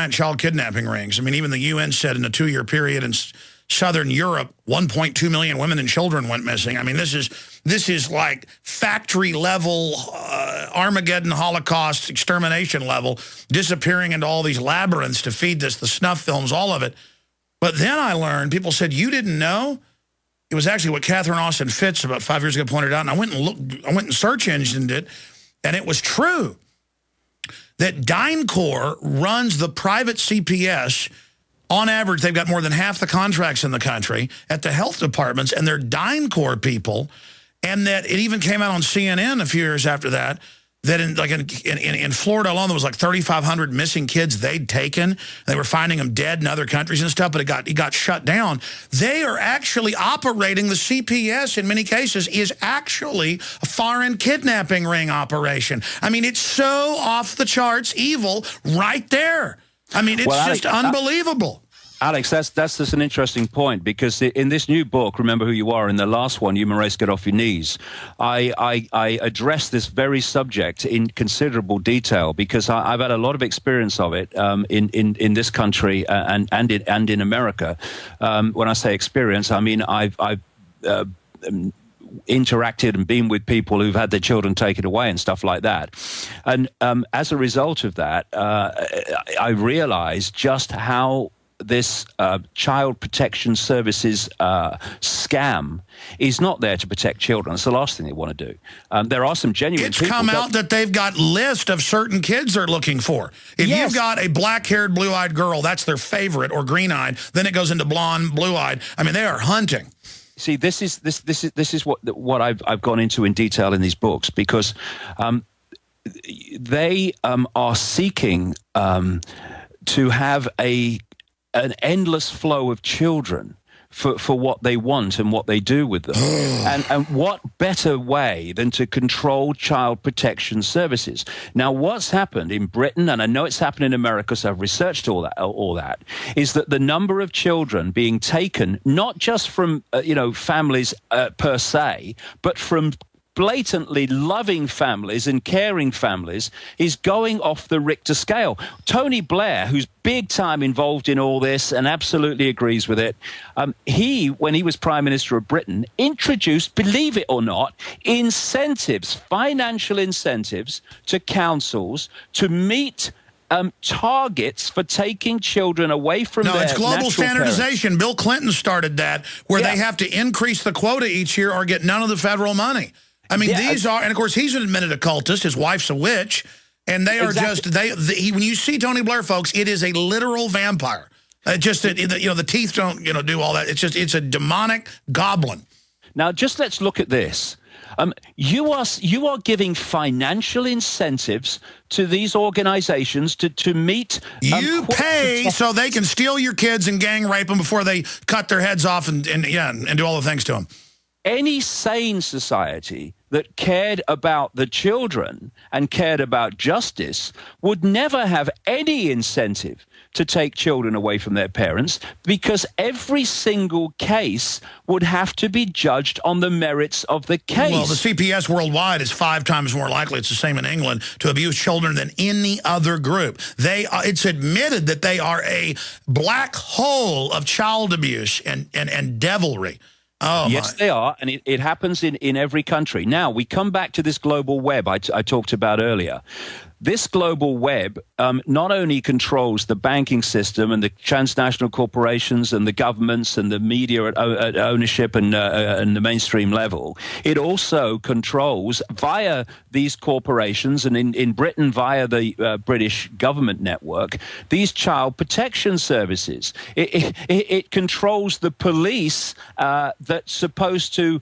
giant child kidnapping rings. I mean, even the UN said in a 2-year period in Southern Europe, 1.2 million women and children went missing. I mean, this is like factory level, Armageddon, Holocaust, extermination level, disappearing into all these labyrinths to feed this, the snuff films, all of it. But then I learned, people said, you didn't know? It was actually what Catherine Austin Fitts about 5 years ago pointed out, and I went and search engined it, and it was true that DynCorp runs the private CPS. On average, they've got more than half the contracts in the country at the health departments, and they're DynCorp people. And that it even came out on CNN a few years after that, that in Florida alone, there was like 3,500 missing kids they'd taken. They were finding them dead in other countries and stuff, but it got shut down. They are actually operating, the CPS in many cases is actually a foreign kidnapping ring operation. I mean, it's so off the charts evil right there. I mean, it's just unbelievable. Alex, that's just an interesting point, because in this new book, Remember Who You Are, in the last one, Human Race, Get Off Your Knees, I address this very subject in considerable detail, because I've had a lot of experience of it in this country and in America. When I say experience, I mean I've interacted and been with people who've had their children taken away and stuff like that. And as a result of that, I realized just how this child protection services scam is not there to protect children. It's the last thing they want to do. There are some genuine people. It's come out that they've got lists of certain kids they're looking for. If you've got a black-haired, blue-eyed girl, that's their favorite, or green-eyed, then it goes into blonde, blue-eyed. I mean, they are hunting. See, this is what I've gone into in detail in these books, because they are seeking to have an endless flow of children for what they want and what they do with them. and what better way than to control child protection services? Now, what's happened in Britain, and I know it's happened in America, so I've researched all that, is that the number of children being taken, not just from, families per se, but from blatantly loving families and caring families, is going off the Richter scale. Tony Blair, who's big time involved in all this and absolutely agrees with it, when he was Prime Minister of Britain, introduced, believe it or not, incentives, financial incentives to councils to meet targets for taking children away from their it's global standardization. Parents. Bill Clinton started that, where they have to increase the quota each year or get none of the federal money. I mean, these are, and of course, he's an admitted occultist. His wife's a witch, and they are when you see Tony Blair, folks, it is a literal vampire. The teeth don't, do all that. It's a demonic goblin. Now, just let's look at this. You are giving financial incentives to these organizations to meet. You pay so they can steal your kids and gang rape them before they cut their heads off and do all the things to them. Any sane society that cared about the children and cared about justice would never have any incentive to take children away from their parents, because every single case would have to be judged on the merits of the case. Well, the CPS worldwide is 5 times more likely, it's the same in England, to abuse children than any other group. It's admitted that they are a black hole of child abuse and devilry. Oh, yes, they are, and it happens in every country. Now, we come back to this global web I talked about earlier. This global web not only controls the banking system and the transnational corporations and the governments and the media at ownership and the mainstream level, it also controls, via these corporations and in Britain via the British government network, these child protection services. It controls the police that's supposed to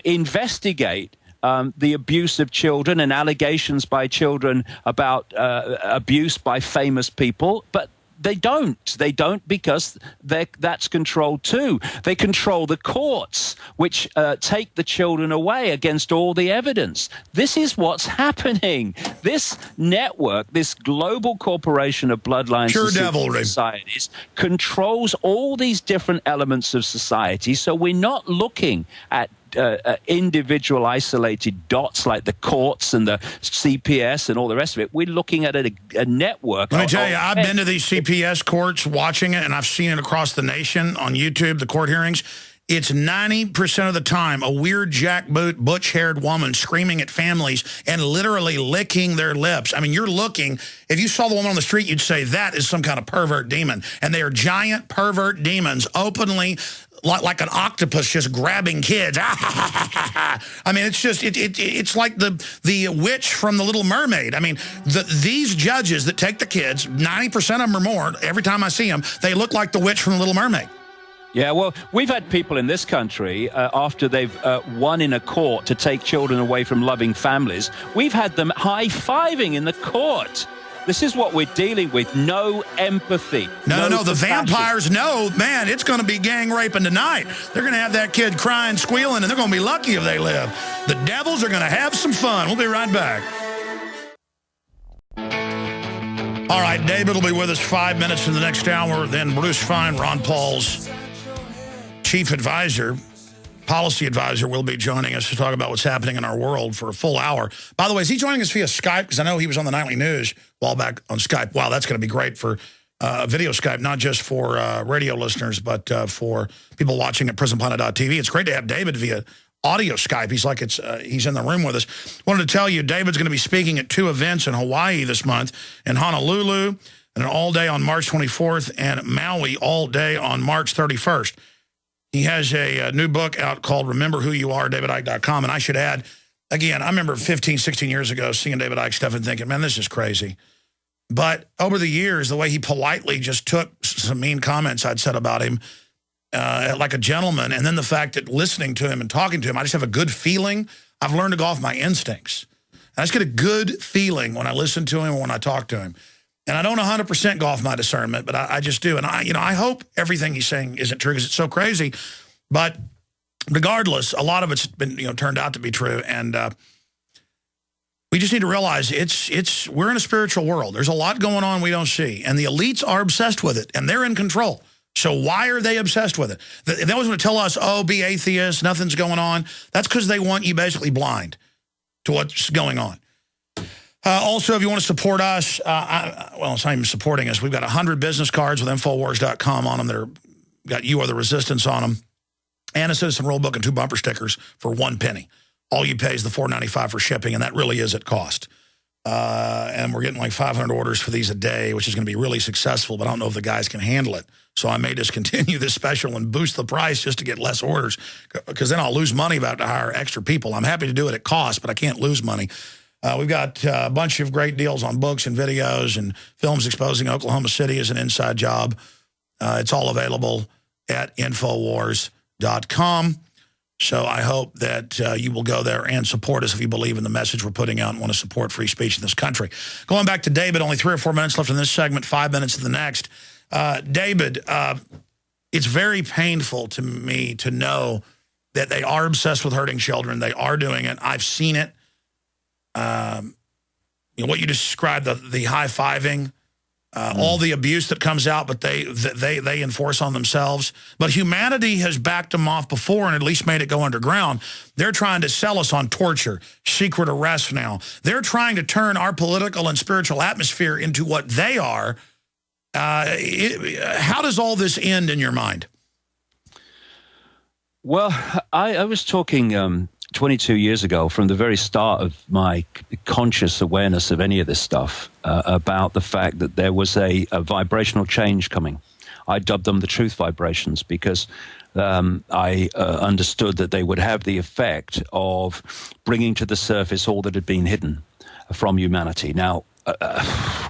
investigate the abuse of children and allegations by children about abuse by famous people, but they don't. They don't, because that's controlled too. They control the courts, which take the children away against all the evidence. This is what's happening. This network, this global corporation of bloodlines and societies, controls all these different elements of society. So we're not looking at individual isolated dots like the courts and the CPS and all the rest of it. We're looking at a network. Let me tell you, I've been to these CPS courts watching it, and I've seen it across the nation on YouTube, the court hearings. It's 90% of the time a weird jackboot, butch-haired woman screaming at families and literally licking their lips. I mean, you're looking, if you saw the woman on the street, you'd say that is some kind of pervert demon. And they are giant pervert demons openly, like an octopus just grabbing kids. I mean, it's just, it's like the witch from The Little Mermaid. I mean, these judges that take the kids, 90% of them or more, every time I see them, they look like the witch from The Little Mermaid. Yeah, well, we've had people in this country, after they've won in a court to take children away from loving families, we've had them high-fiving in the court. This is what we're dealing with. No empathy. No, the vampires know, man, it's going to be gang raping tonight. They're going to have that kid crying, squealing, and they're going to be lucky if they live. The devils are going to have some fun. We'll be right back. All right, David will be with us 5 minutes in the next hour. Then Bruce Fein, Ron Paul's chief advisor, policy advisor, will be joining us to talk about what's happening in our world for a full hour. By the way, is he joining us via Skype? Because I know he was on the Nightly News a while back on Skype. Wow, that's going to be great for video Skype, not just for radio listeners, but for people watching at Prisonplanet.tv. It's great to have David via audio Skype. He's like he's in the room with us. Wanted to tell you, David's going to be speaking at 2 events in Hawaii this month, in Honolulu, and an all-day on March 24th, and Maui all day on March 31st. He has a new book out called Remember Who You Are, DavidIcke.com. And I should add, again, I remember 15, 16 years ago seeing David Icke stuff and thinking, man, this is crazy. But over the years, the way he politely just took some mean comments I'd said about him like a gentleman, and then the fact that listening to him and talking to him, I just have a good feeling. I've learned to go off my instincts. I just get a good feeling when I listen to him or when I talk to him. And I don't 100% go off my discernment, but I just do. And I hope everything he's saying isn't true because it's so crazy. But regardless, a lot of it's been turned out to be true. And we just need to realize we're in a spiritual world. There's a lot going on we don't see, and the elites are obsessed with it, and they're in control. So why are they obsessed with it? They always want to tell us, oh, be atheists, nothing's going on. That's because they want you basically blind to what's going on. Also, if you want to support us, well, it's not even supporting us. We've got 100 business cards with Infowars.com on them that are got You Are the Resistance on them, and a Citizen Rule book and 2 bumper stickers for 1 penny. All you pay is the $4.95 for shipping, and that really is at cost. And we're getting like 500 orders for these a day, which is going to be really successful, but I don't know if the guys can handle it. So I may discontinue this special and boost the price just to get less orders, because then I'll lose money about to hire extra people. I'm happy to do it at cost, but I can't lose money. We've got a bunch of great deals on books and videos and films exposing Oklahoma City as an inside job. It's all available at Infowars.com. So I hope that you will go there and support us if you believe in the message we're putting out and want to support free speech in this country. Going back to David, only 3 or 4 minutes left in this segment, 5 minutes in the next. David, it's very painful to me to know that they are obsessed with hurting children. They are doing it. I've seen it. What you described, the high-fiving, all the abuse that comes out, but they enforce on themselves. But humanity has backed them off before and at least made it go underground. They're trying to sell us on torture, secret arrest now. They're trying to turn our political and spiritual atmosphere into what they are. How does all this end in your mind? Well, I was talking 22 years ago, from the very start of my conscious awareness of any of this stuff, about the fact that there was a vibrational change coming. I dubbed them the truth vibrations because I understood that they would have the effect of bringing to the surface all that had been hidden from humanity. Now,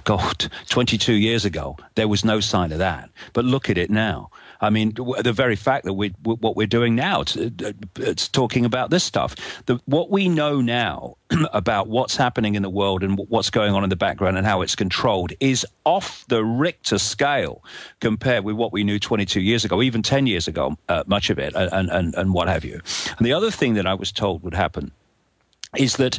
God, 22 years ago, there was no sign of that. But look at it now. I mean, the very fact that what we're doing now, it's talking about this stuff. What we know now about what's happening in the world and what's going on in the background and how it's controlled is off the Richter scale compared with what we knew 22 years ago, even 10 years ago, much of it, and what have you. And the other thing that I was told would happen is that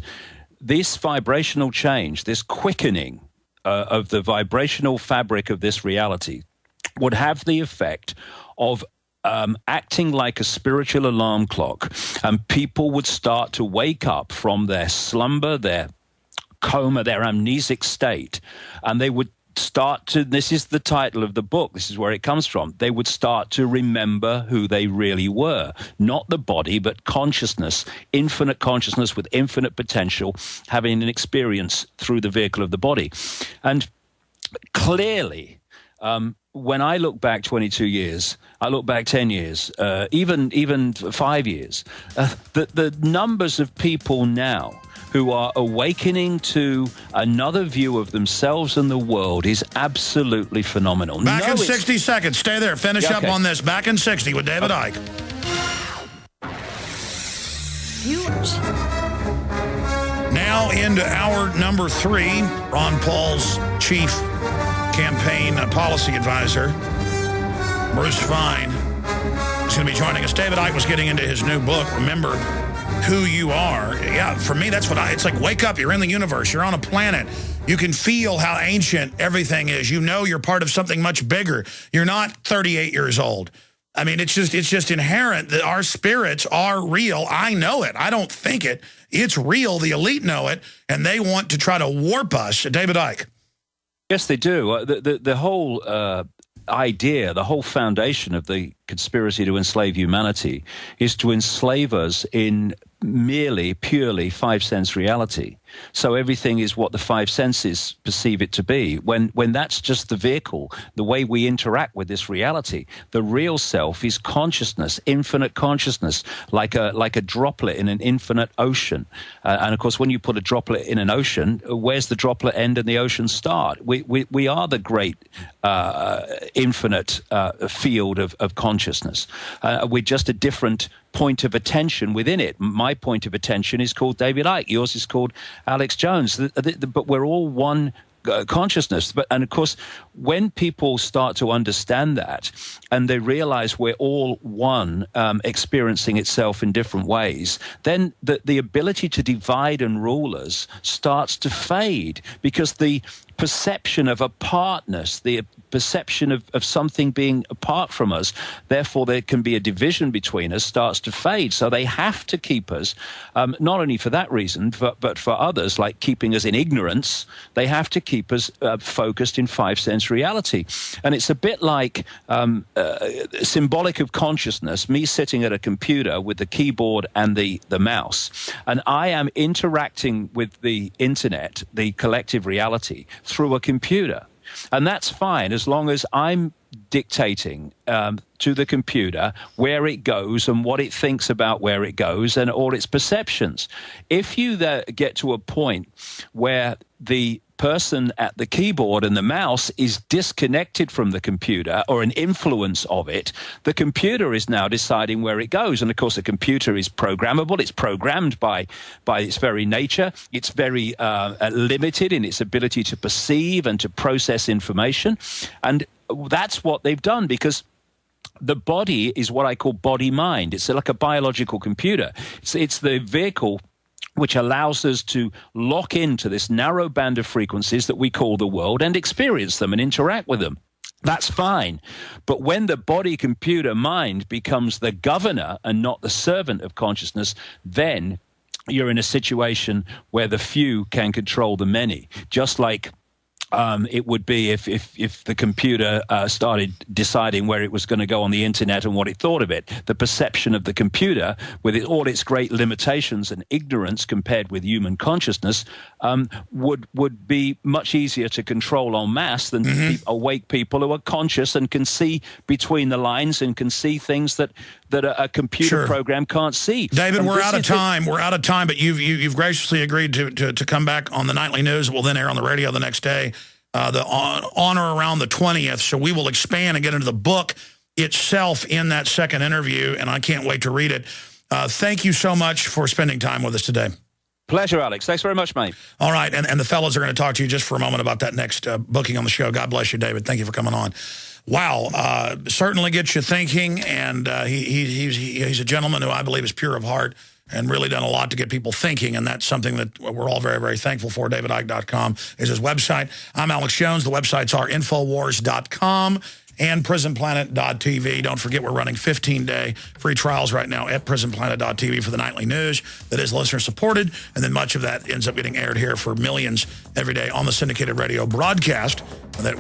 this vibrational change, this quickening of the vibrational fabric of this reality, would have the effect of acting like a spiritual alarm clock, and people would start to wake up from their slumber, their coma, their amnesic state, and they would start to, this is the title of the book, this is where it comes from, they would start to remember who they really were. Not the body, but consciousness, infinite consciousness with infinite potential, having an experience through the vehicle of the body. And clearly, when I look back 22 years, I look back 10 years, even 5 years, the numbers of people now who are awakening to another view of themselves and the world is absolutely phenomenal. Back in 60 seconds. Stay there. Finish up on this. Back in 60 with David Icke. Huge. Now into hour number 3. Ron Paul's chief campaign policy advisor, Bruce Fein, is going to be joining us. David Icke was getting into his new book, Remember Who You Are. Yeah, for me, that's what it's like, wake up, you're in the universe, you're on a planet. You can feel how ancient everything is. You know you're part of something much bigger. You're not 38 years old. I mean, it's just inherent that our spirits are real. I know it. I don't think it. It's real. The elite know it, and they want to try to warp us. David Icke. Yes, they do. The whole idea, the whole foundation of the conspiracy to enslave humanity is to enslave us in merely, purely five-sense reality. So everything is what the five senses perceive it to be. When that's just the vehicle, the way we interact with this reality, the real self is consciousness, infinite consciousness, like a droplet in an infinite ocean. And of course, when you put a droplet in an ocean, where's the droplet end and the ocean start? We are the great infinite field of consciousness. We're just a different point of attention within it. My point of attention is called David Icke. Yours is called Alex Jones. But we're all one consciousness. And of course, when people start to understand that and they realize we're all one, experiencing itself in different ways, then the ability to divide and rule us starts to fade, because the perception of apartness, the perception of something being apart from us, therefore there can be a division between us, starts to fade. So they have to keep us, not only for that reason, but for others, like keeping us in ignorance, they have to keep us focused in five-sense reality. And it's a bit like symbolic of consciousness, me sitting at a computer with the keyboard and the mouse, and I am interacting with the internet, the collective reality, through a computer. And that's fine as long as I'm dictating to the computer where it goes and what it thinks about where it goes and all its perceptions. If you get to a point where the person at the keyboard and the mouse is disconnected from the computer or an influence of it, the computer is now deciding where it goes. And of course, the computer is programmable. It's programmed by its very nature. It's very limited in its ability to perceive and to process information. And that's what they've done, because the body is what I call body-mind. It's like a biological computer. It's the vehicle which allows us to lock into this narrow band of frequencies that we call the world and experience them and interact with them. That's fine. But when the body-computer mind becomes the governor and not the servant of consciousness, then you're in a situation where the few can control the many, just like it would be if the computer started deciding where it was going to go on the internet and what it thought of it. The perception of the computer, with all its great limitations and ignorance compared with human consciousness, would be much easier to control en masse than to keep awake people who are conscious and can see between the lines and can see things that a computer program can't see. David, and we're out of time. We're out of time, but you've graciously agreed to come back on the nightly news. We'll then air on the radio the next day, on or around the 20th. So we will expand and get into the book itself in that second interview, and I can't wait to read it. Thank you so much for spending time with us today. Pleasure, Alex. Thanks very much, mate. All right, and the fellas are going to talk to you just for a moment about that next booking on the show. God bless you, David. Thank you for coming on. Wow, certainly gets you thinking, and he's a gentleman who I believe is pure of heart and really done a lot to get people thinking, and that's something that we're all very, very thankful for. DavidIcke.com is his website. I'm Alex Jones. The websites are Infowars.com and prisonplanet.tv. Don't forget we're running 15-day free trials right now at prisonplanet.tv for the nightly news that is listener-supported, and then much of that ends up getting aired here for millions every day on the syndicated radio broadcast that